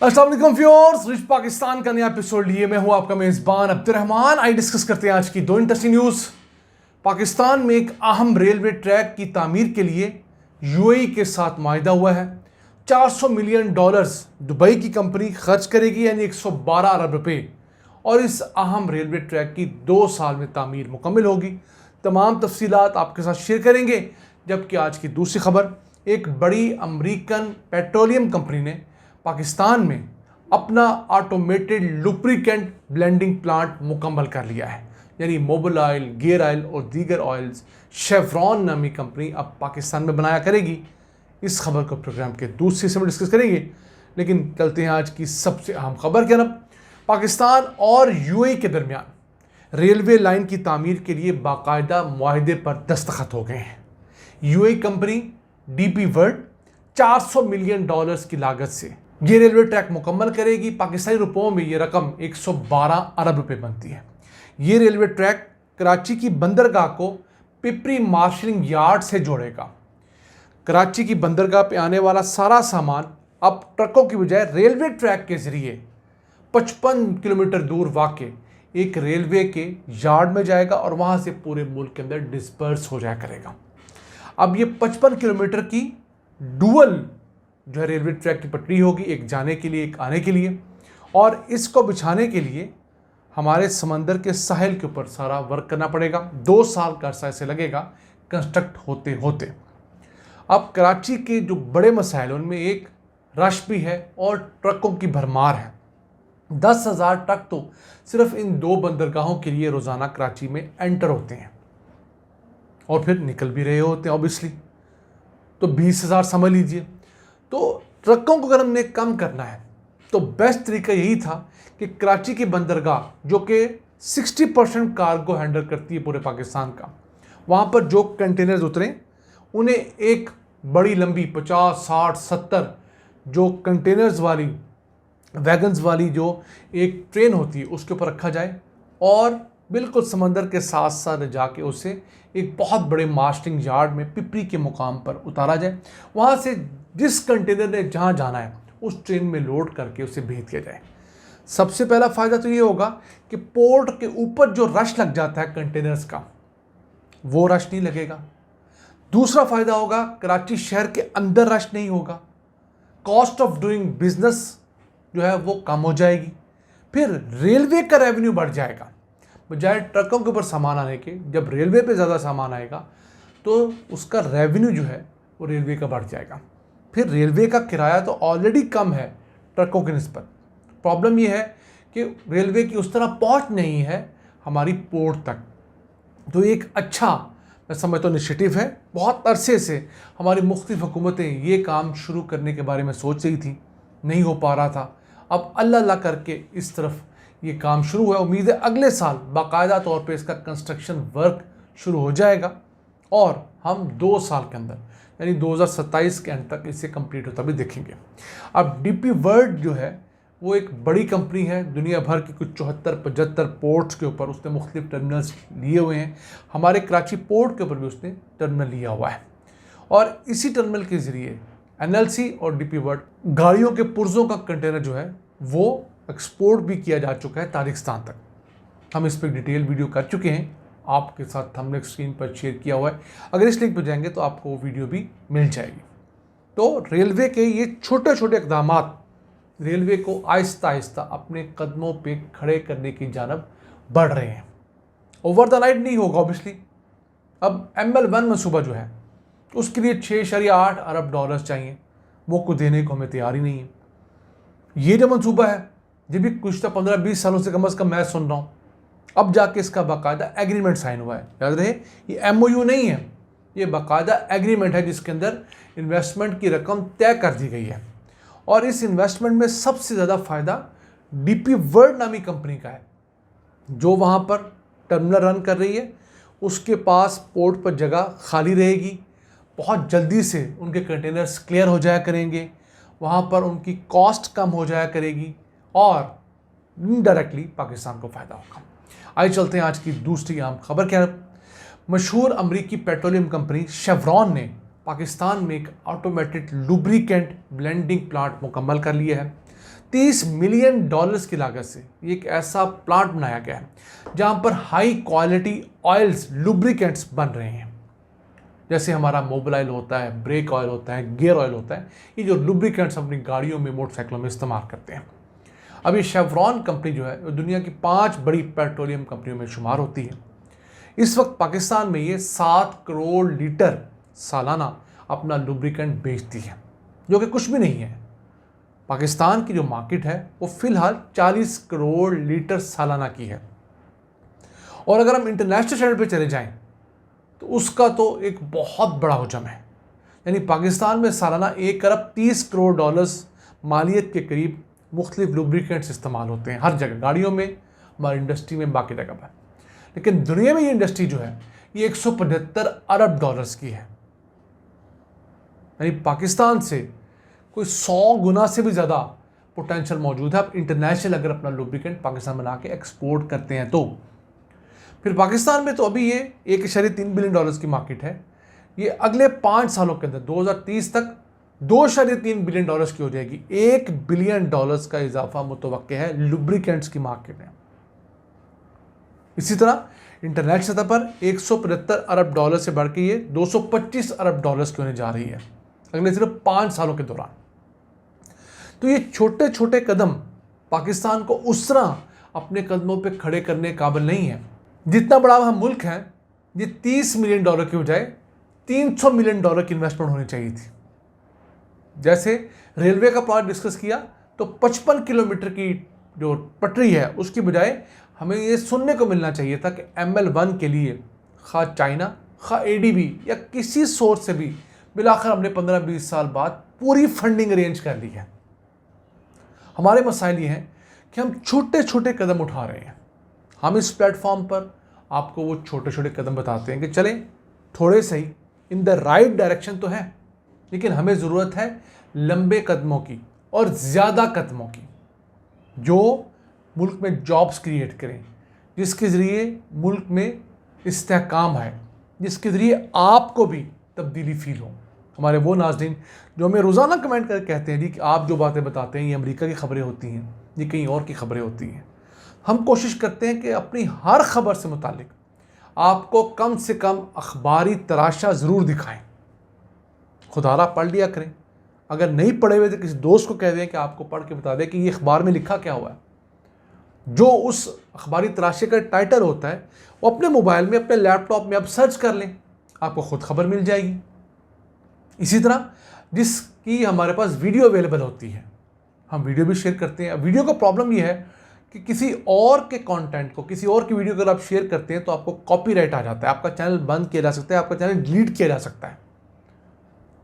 अस्सलाम वालेकुम viewers, rich Pakistan का नया एपिसोड लिए मैं हूं आपका मेजबान अब्दुर्रहमान। आई डिस्कस करते हैं आज की दो इंटरेस्टिंग न्यूज़। पाकिस्तान में एक अहम रेलवे ट्रैक की तामीर के लिए यूएई के साथ माहिदा हुआ है। $400 मिलियन दुबई की कंपनी खर्च करेगी, यानी 112 अरब रुपए, और इस अहम रेलवे ट्रैक की 2 साल में तामीर मुकम्मल होगी। तमाम तफसीलात आपके साथ शेयर करेंगे। जबकि आज की दूसरी खबर, एक बड़ी अमेरिकन पेट्रोलियम कंपनी ने पाकिस्तान में अपना ऑटोमेटेड लुब्रिकेंट ब्लेंडिंग प्लांट मुकम्मल कर लिया है, यानी मोबिल ऑयल, गियर ऑयल और दीगर ऑयल्स शेवरॉन नामी कंपनी अब पाकिस्तान में बनाया करेगी। इस खबर को प्रोग्राम के दूसरे हिस्से में डिस्कस करेंगे, लेकिन चलते हैं आज की सबसे अहम खबर की तरफ। पाकिस्तान और यूएई के दरमियान रेलवे लाइन की तामीर के लिए बाकायदा मुआहदे पर दस्तखत हो गए हैं। UAE company DP world $400 million की लागत से ये रेलवे ट्रैक मुकम्मल करेगी। पाकिस्तानी रुपयों में ये रकम 112 अरब रुपए बनती है। ये रेलवे ट्रैक कराची की बंदरगाह को पिपरी मार्शलिंग यार्ड से जोड़ेगा। कराची की बंदरगाह पे आने वाला सारा सामान अब ट्रकों की बजाय रेलवे ट्रैक के जरिए 55 किलोमीटर दूर वाक़ एक रेलवे के यार्ड में जाएगा और वहाँ से पूरे मुल्क के अंदर डिस्पर्स हो जाया करेगा। अब ये 55 किलोमीटर की डुअल जो है रेलवे ट्रैक की पटरी होगी, एक जाने के लिए एक आने के लिए, और इसको बिछाने के लिए हमारे समंदर के साहिल के ऊपर सारा वर्क करना पड़ेगा। 2 साल का अर्सा ऐसे लगेगा कंस्ट्रक्ट होते होते। अब कराची के जो बड़े मसाइल उनमें एक रश भी है और ट्रकों की भरमार है। 10,000 ट्रक तो सिर्फ इन 2 बंदरगाहों के लिए रोज़ाना कराची में एंटर होते हैं और फिर निकल भी रहे होते हैं ऑब्वियसली, तो 20,000 समझ लीजिए। तो ट्रकों को अगर हमने कम करना है तो बेस्ट तरीका यही था कि कराची की बंदरगाह जो कि 60% कार्गो हैंडल करती है पूरे पाकिस्तान का, वहाँ पर जो कंटेनर्स उतरें उन्हें एक बड़ी लंबी 50, 60, 70 जो कंटेनर्स वाली वैगन्स वाली जो एक ट्रेन होती है उसके ऊपर रखा जाए और बिल्कुल समंदर के साथ साथ जाके उसे एक बहुत बड़े मार्शलिंग यार्ड में पिपरी के मुकाम पर उतारा जाए। वहाँ से जिस कंटेनर ने जहाँ जाना है उस ट्रेन में लोड करके उसे भेज दिया जाए। सबसे पहला फ़ायदा तो ये होगा कि पोर्ट के ऊपर जो रश लग जाता है कंटेनर्स का, वो रश नहीं लगेगा। दूसरा फ़ायदा होगा, कराची शहर के अंदर रश नहीं होगा। कॉस्ट ऑफ डूइंग बिजनेस जो है वो कम हो जाएगी। फिर रेलवे का रेवेन्यू बढ़ जाएगा। बजाय ट्रकों के ऊपर सामान आने के, जब रेलवे पे ज़्यादा सामान आएगा तो उसका रेवेन्यू जो है वो रेलवे का बढ़ जाएगा। फिर रेलवे का किराया तो ऑलरेडी कम है ट्रकों की निस्बत। प्रॉब्लम ये है कि रेलवे की उस तरह पहुंच नहीं है हमारी पोर्ट तक। तो एक अच्छा, मैं समझता हूँ, इनिशिएटिव है। बहुत अरसे से हमारी मुख्तलिफ हुकूमतें ये काम शुरू करने के बारे में सोच रही थी, नहीं हो पा रहा था। अब अल्लाह अल्लाह करके इस तरफ ये काम शुरू हुआ। उम्मीद है अगले साल बाकायदा तौर पे इसका कंस्ट्रक्शन वर्क शुरू हो जाएगा और हम 2 साल के अंदर, यानी 2027 के एंड तक इसे कंप्लीट होता भी देखेंगे। अब डीपी वर्ल्ड जो है वो एक बड़ी कंपनी है। दुनिया भर की कुछ 74-75 पोर्ट्स के ऊपर उसने मुख्तलिफ टर्मिनल्स लिए हुए हैं। हमारे कराची पोर्ट के ऊपर भी उसने टर्मिनल लिया हुआ है और इसी टर्मिनल के ज़रिए एनएलसी और डीपी वर्ल्ड गाड़ियों के पुर्जों का कंटेनर जो है वो एक्सपोर्ट भी किया जा चुका है ताजिकिस्तान तक। हम इस पर डिटेल वीडियो कर चुके हैं, आपके साथ हमने स्क्रीन पर शेयर किया हुआ है। अगर इस लिंक पर जाएंगे तो आपको वो वीडियो भी मिल जाएगी। तो रेलवे के ये छोटे छोटे इक़दाम रेलवे को आहिस्ता आहिस्ता अपने कदमों पे खड़े करने की जानब बढ़ रहे हैं। ओवर द नाइट नहीं होगा ऑब्वियसली। अब ML1 मनसूबा जो है उसके लिए 6.8 अरब चाहिए, वो को देने को हमें तैयार ही नहीं है। ये जो मनसूबा है ये भी कुछ 15-20 सालों से कम मैं सुन रहा हूँ। अब जाके इसका बाकायदा एग्रीमेंट साइन हुआ है। याद रहे, ये MOU नहीं है, ये बाकायदा एग्रीमेंट है जिसके अंदर इन्वेस्टमेंट की रकम तय कर दी गई है। और इस इन्वेस्टमेंट में सबसे ज़्यादा फ़ायदा डीपी वर्ल्ड नामी कंपनी का है, जो वहाँ पर टर्मिनल रन कर रही है। उसके पास पोर्ट पर जगह खाली रहेगी, बहुत जल्दी से उनके कंटेनर्स क्लियर हो जाया करेंगे, वहाँ पर उनकी कॉस्ट कम हो जाया करेगी और इनडायरेक्टली पाकिस्तान को फ़ायदा होगा। आइए चलते हैं आज की दूसरी अहम खबर क्या है। मशहूर अमरीकी पेट्रोलियम कंपनी शेवरॉन ने पाकिस्तान में एक ऑटोमेटेड लुब्रिकेंट ब्लेंडिंग प्लांट मुकम्मल कर लिया है। $30 मिलियन की लागत से एक ऐसा प्लांट बनाया गया है जहां पर हाई क्वालिटी ऑयल्स, लुब्रिकेंट्स बन रहे हैं। जैसे हमारा मोबिल होता है, ब्रेक ऑयल होता है, गियर ऑयल होता है, ये जो लुब्रिकेंट्स अपनी गाड़ियों में, मोटरसाइकिलों में इस्तेमाल करते हैं। अब ये शेवरॉन कंपनी जो है वो दुनिया की 5 बड़ी पेट्रोलियम कंपनियों में शुमार होती है। इस वक्त पाकिस्तान में ये 7 करोड़ लीटर सालाना अपना लुब्रिकेंट बेचती है, जो कि कुछ भी नहीं है। पाकिस्तान की जो मार्केट है वो फिलहाल 40 करोड़ लीटर सालाना की है। और अगर हम इंटरनेशनल स्टैंडर्ड पे चले जाएं तो उसका तो एक बहुत बड़ा हजम है। यानी पाकिस्तान में सालाना 1 अरब 30 करोड़ डॉलर्स मालियत के करीब मुख्तलिफ लुब्रिकेंट्स इस्तेमाल होते हैं, हर जगह, गाड़ियों में, हमारी इंडस्ट्री में, बाकी जगह पर। लेकिन दुनिया में ये इंडस्ट्री जो है ये 175 अरब डॉलर्स की है। यानी पाकिस्तान से कोई 100 गुना से भी ज़्यादा पोटेंशियल मौजूद है। आप इंटरनेशनल अगर अपना लुब्रिकेंट पाकिस्तान बना के एक्सपोर्ट करते हैं तो फिर पाकिस्तान में तो अभी ये 1.3 बिलियन डॉलर्स की मार्केट है। ये अगले 5 सालों के अंदर 2030 तक 2.3 बिलियन डॉलर्स की हो जाएगी। 1 बिलियन डॉलर्स का इजाफा मुतवक्के है लुब्रिकेंट्स की मार्केट में। इसी तरह इंटरनेशनल सतह पर 175 अरब डॉलर से बढ़ के ये 225 अरब डॉलर्स की होने जा रही है अगले सिर्फ 5 सालों के दौरान। तो ये छोटे छोटे कदम पाकिस्तान को उस तरह अपने कदमों पे खड़े करने काबिल नहीं है। जितना बड़ा हम मुल्क है, ये 30 मिलियन डॉलर की बजाय 300 मिलियन डॉलर की इन्वेस्टमेंट होनी चाहिए थी। जैसे रेलवे का प्रोजेक्ट डिस्कस किया तो 55 किलोमीटर की जो पटरी है उसकी बजाय हमें ये सुनने को मिलना चाहिए था कि ML1 के लिए खा चाइना, खा ADB या किसी सोर्स से भी बिलाखिर हमने 15-20 साल बाद पूरी फंडिंग अरेंज कर ली है। हमारे मसाइल ये हैं कि हम छोटे छोटे कदम उठा रहे हैं। हम इस प्लेटफॉर्म पर आपको वो छोटे छोटे कदम बताते हैं कि चलें थोड़े सही, इन द राइट डायरेक्शन तो है, लेकिन हमें ज़रूरत है लंबे कदमों की और ज़्यादा कदमों की, जो मुल्क में जॉब्स क्रिएट करें, जिसके ज़रिए मुल्क में इस्तेहकाम है, जिसके ज़रिए आपको भी तब्दीली फील हो। हमारे वो नाज़रीन जो हमें रोज़ाना कमेंट करके कहते हैं जी कि आप जो बातें बताते हैं ये अमेरिका की खबरें होती हैं, ये कहीं और की खबरें होती हैं। हम कोशिश करते हैं कि अपनी हर खबर से मुतालिक आपको कम से कम अखबारी तराशा ज़रूर दिखाएं। खुदारा पढ़ लिया करें, अगर नहीं पढ़े हुए तो किसी दोस्त को कह दें कि आपको पढ़ के बता दें कि ये अखबार में लिखा क्या हुआ है। जो उस अखबारी तराशे का टाइटल होता है वो अपने मोबाइल में, अपने लैपटॉप में आप सर्च कर लें, आपको खुद खबर मिल जाएगी। इसी तरह जिसकी हमारे पास वीडियो अवेलेबल होती है, हम वीडियो भी शेयर करते हैं। वीडियो का प्रॉब्लम ये है कि किसी और के कंटेंट को, किसी और की वीडियो अगर आप शेयर करते हैं तो आपको कॉपीराइट आ जाता है, आपका चैनल बंद किया जा सकता है, आपका चैनल डिलीट किया जा सकता है।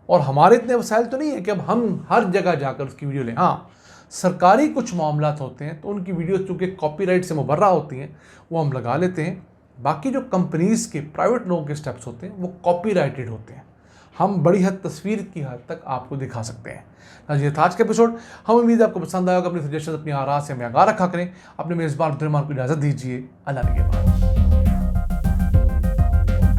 और हमारे इतने वसाइल तो नहीं है कि अब हम हर जगह जाकर उसकी वीडियो लें। हाँ, सरकारी कुछ मामलात होते हैं तो उनकी वीडियो चूँकि कॉपीराइट से मुबर्रा होती हैं वो हम लगा लेते हैं। बाकी जो कंपनीज़ के, प्राइवेट लोगों के स्टेप्स होते हैं वो कॉपीराइटेड होते हैं। हम बड़ी हद तस्वीर की हद तक आपको दिखा सकते हैं। ये था आज का एपिसोड। हम उम्मीद है आपको पसंद आएगा। अपने सजेशन, अपनी आरा से हमें आगाह रखा करें। अपने मेज़बान अब्दुर्रहमान को इजाज़त दीजिए। अल्लाह निगहबान।